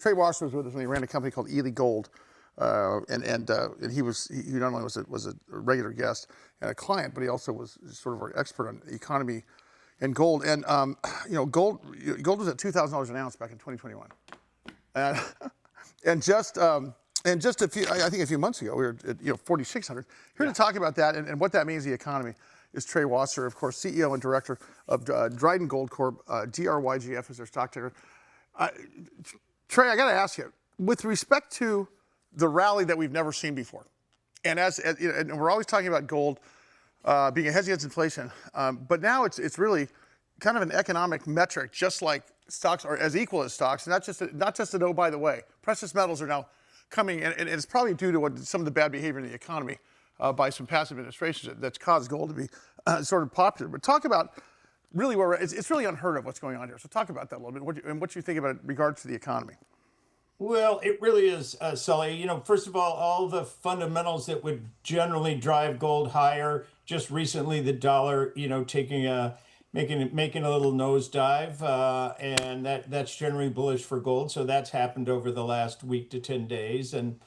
Trey Wasser was with us when he ran a company called Ely Gold, and he not only was a regular guest and a client, but he also was sort of our expert on economy and gold. And gold was at $2,000 an ounce back in 2021, and just a few months ago we were at 4,600. Here to talk about that and what that means to the economy is Trey Wasser, of course, CEO and director of DryDen Gold Corp. DRYGF is their stock ticker. Trey, I got to ask you, with respect to the rally that we've never seen before, and and we're always talking about gold being a hedge against inflation, but now it's really kind of an economic metric, just like stocks are as equal as stocks. Not just an oh, by the way, precious metals are now coming, and it's probably due to some of the bad behavior in the economy by some past administrations that's caused gold to be sort of popular. But talk about really where it's really unheard of what's going on here. So talk about that a little bit, and what you think about it in regards to the economy. Well, it really is, Sully. First of all the fundamentals that would generally drive gold higher. Just recently, the dollar, making a little nosedive, and that's generally bullish for gold. So that's happened over the last week to 10 days, and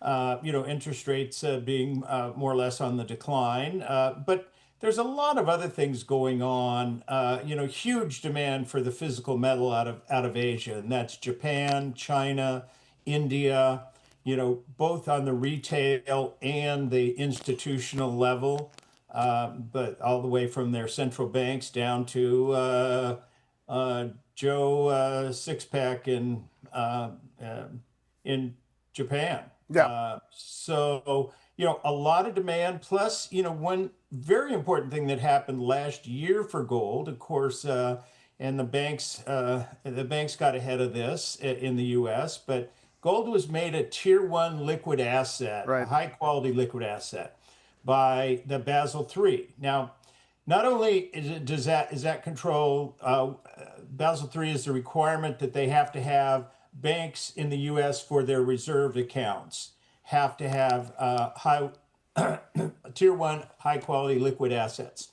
interest rates being more or less on the decline. But there's a lot of other things going on. Huge demand for the physical metal out of Asia, and that's Japan, China, India. Both on the retail and the institutional level, but all the way from their central banks down to Joe Sixpack in Japan. Yeah. A lot of demand. Plus, one very important thing that happened last year for gold, of course, and the banks got ahead of this in the U.S., but gold was made a tier 1 liquid asset, right. A high quality liquid asset by the Basel III. Now, not only is that control, Basel III is the requirement that they have to have banks in the U.S. for their reserve accounts have to have tier 1 high quality liquid assets.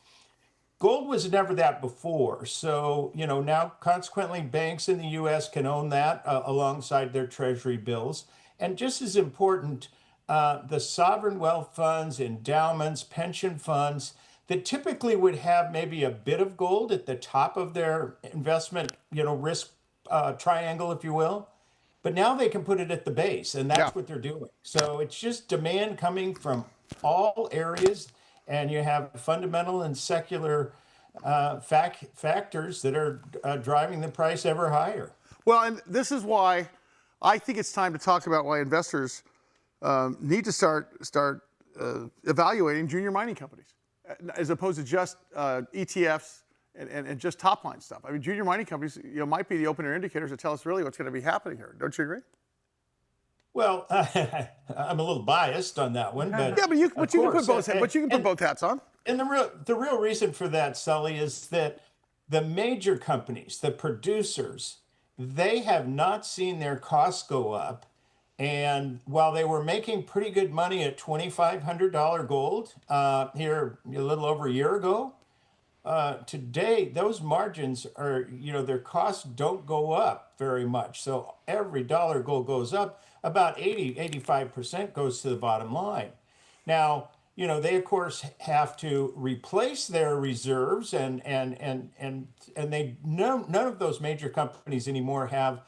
Gold was never that before. So, now consequently banks in the U.S. can own that alongside their treasury bills. And just as important, the sovereign wealth funds, endowments, pension funds that typically would have maybe a bit of gold at the top of their investment, risk triangle, if you will. But now they can put it at the base, and that's what they're doing. So it's just demand coming from all areas, and you have fundamental and secular factors that are driving the price ever higher. Well, and this is why I think it's time to talk about why investors need to start evaluating junior mining companies, as opposed to just ETFs and just top line stuff. I mean, junior mining companies, might be the opener indicators that tell us really what's going to be happening here. Don't you agree? Well, I'm a little biased on that one, but yeah, but you can put both hats on. And the real reason for that, Sully, is that the major companies, the producers, they have not seen their costs go up. And while they were making pretty good money at $2,500 gold here a little over a year ago, today those margins are, their costs don't go up very much. So every dollar gold goes up, about 85% goes to the bottom line. Now, they of course have to replace their reserves, and none of those major companies anymore have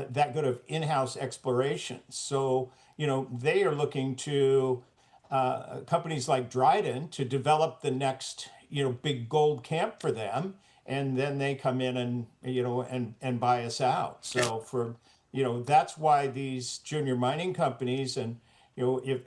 that good of in-house exploration. So, they are looking to companies like DryDen to develop the next, big gold camp for them, and then they come in and buy us out. So that's why these junior mining companies, and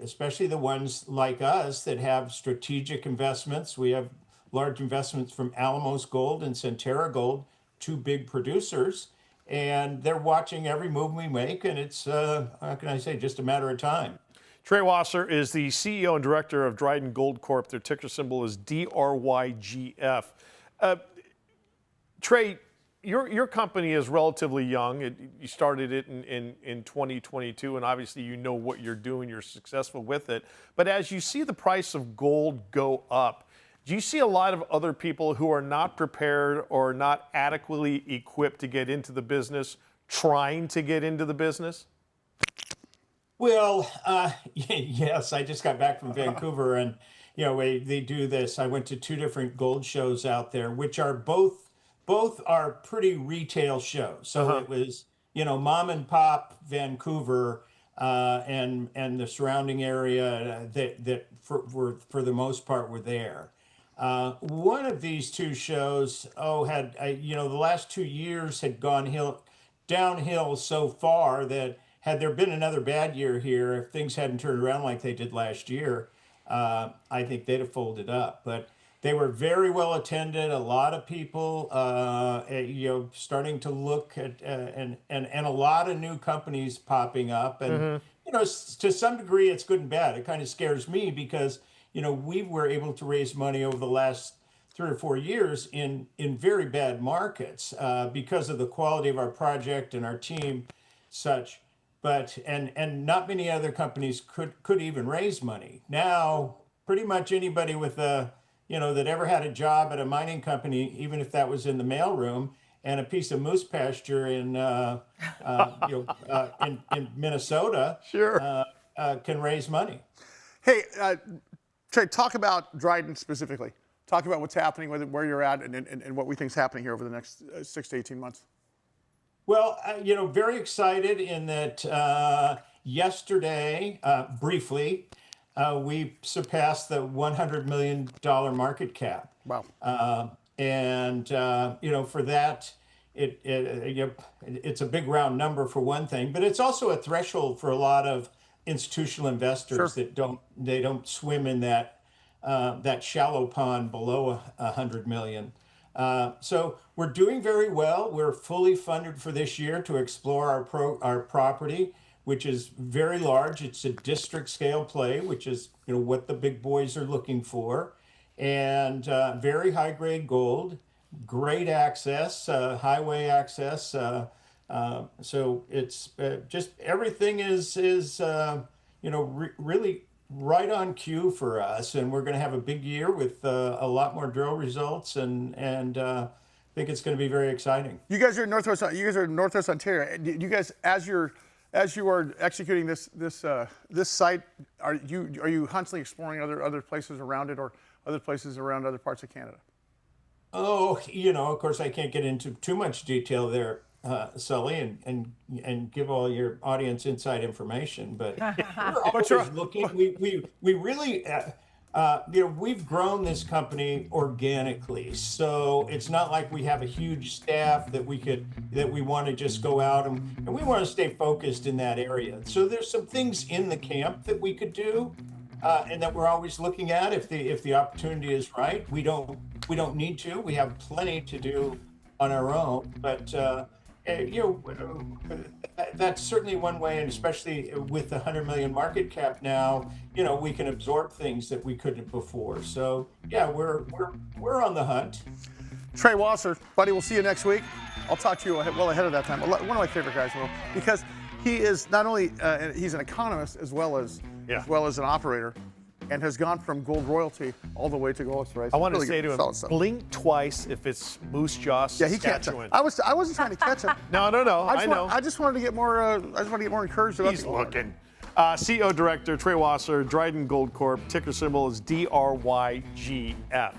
especially the ones like us that have strategic investments, we have large investments from Alamos Gold and Centerra Gold, two big producers, and they're watching every move we make, and it's how can I say, just a matter of time. Trey Wasser is the CEO and director of DryDen Gold Corp. Their ticker symbol is DRYGF. Trey, your company is relatively young. You started it in 2022, and obviously you know what you're doing. You're successful with it. But as you see the price of gold go up, do you see a lot of other people who are not prepared or not adequately equipped to get into the business trying to get into the business? Well, yes, I just got back from Vancouver, and they do this. I went to two different gold shows out there, which are both are pretty retail shows. So it was mom and pop Vancouver and the surrounding area that for the most part were there. One of these two shows had the last 2 years had gone downhill so far that had there been another bad year here, if things hadn't turned around like they did last year, I think they'd have folded up. But they were very well attended. A lot of people, starting to look at and a lot of new companies popping up. And to some degree, it's good and bad. It kind of scares me because we were able to raise money over the last 3 or 4 years in very bad markets because of the quality of our project and our team, such. But and not many other companies could even raise money. Now, pretty much anybody with that ever had a job at a mining company, even if that was in the mailroom, and a piece of moose pasture in Minnesota, Sure, can raise money. Hey, Trey, talk about DryDen specifically. Talk about what's happening with it, where you're at, and what we think is happening here over the next 6 to 18 months. Well, very excited in that yesterday, briefly, we surpassed the $100 million market cap. Wow. For that, it's a big round number for one thing, but it's also a threshold for a lot of institutional investors that don't swim in that shallow pond below 100 million. So we're doing very well. We're fully funded for this year to explore our property, which is very large. It's a district scale play, which is what the big boys are looking for, and very high grade gold, great access, highway access. So it's just everything is really right on cue for us, and we're going to have a big year with a lot more drill results, and I think it's going to be very exciting. You guys are in Northwest. You guys are in Northwest Ontario. Do you guys, as you are executing this site, are you constantly exploring other places around it, or other places around other parts of Canada? Oh, of course, I can't get into too much detail there, Sully, and give all your audience inside information, but we're always looking. We really, we've grown this company organically, so it's not like we have a huge staff that we want to just go out and we want to stay focused in that area. So there's some things in the camp that we could do, and that we're always looking at if the opportunity is right. We don't need to. We have plenty to do on our own, but. That's certainly one way, and especially with the 100 million market cap now, we can absorb things that we couldn't before. So yeah, we're on the hunt. Trey Wasser, buddy, we'll see you next week. I'll talk to you well ahead of that time. One of my favorite guys, Will, because he is not only he's an economist as well as an operator, and has gone from gold royalty all the way to gold exploration. I want to say to him, blink twice if it's Moose Jaw, Saskatchewan. He can't. I wasn't trying to catch him. No. I know. I just wanted to get more. I just want to get more encouraged about. He's looking. CEO Director Trey Wasser, DryDen Gold Corp. Ticker symbol is DRYGF.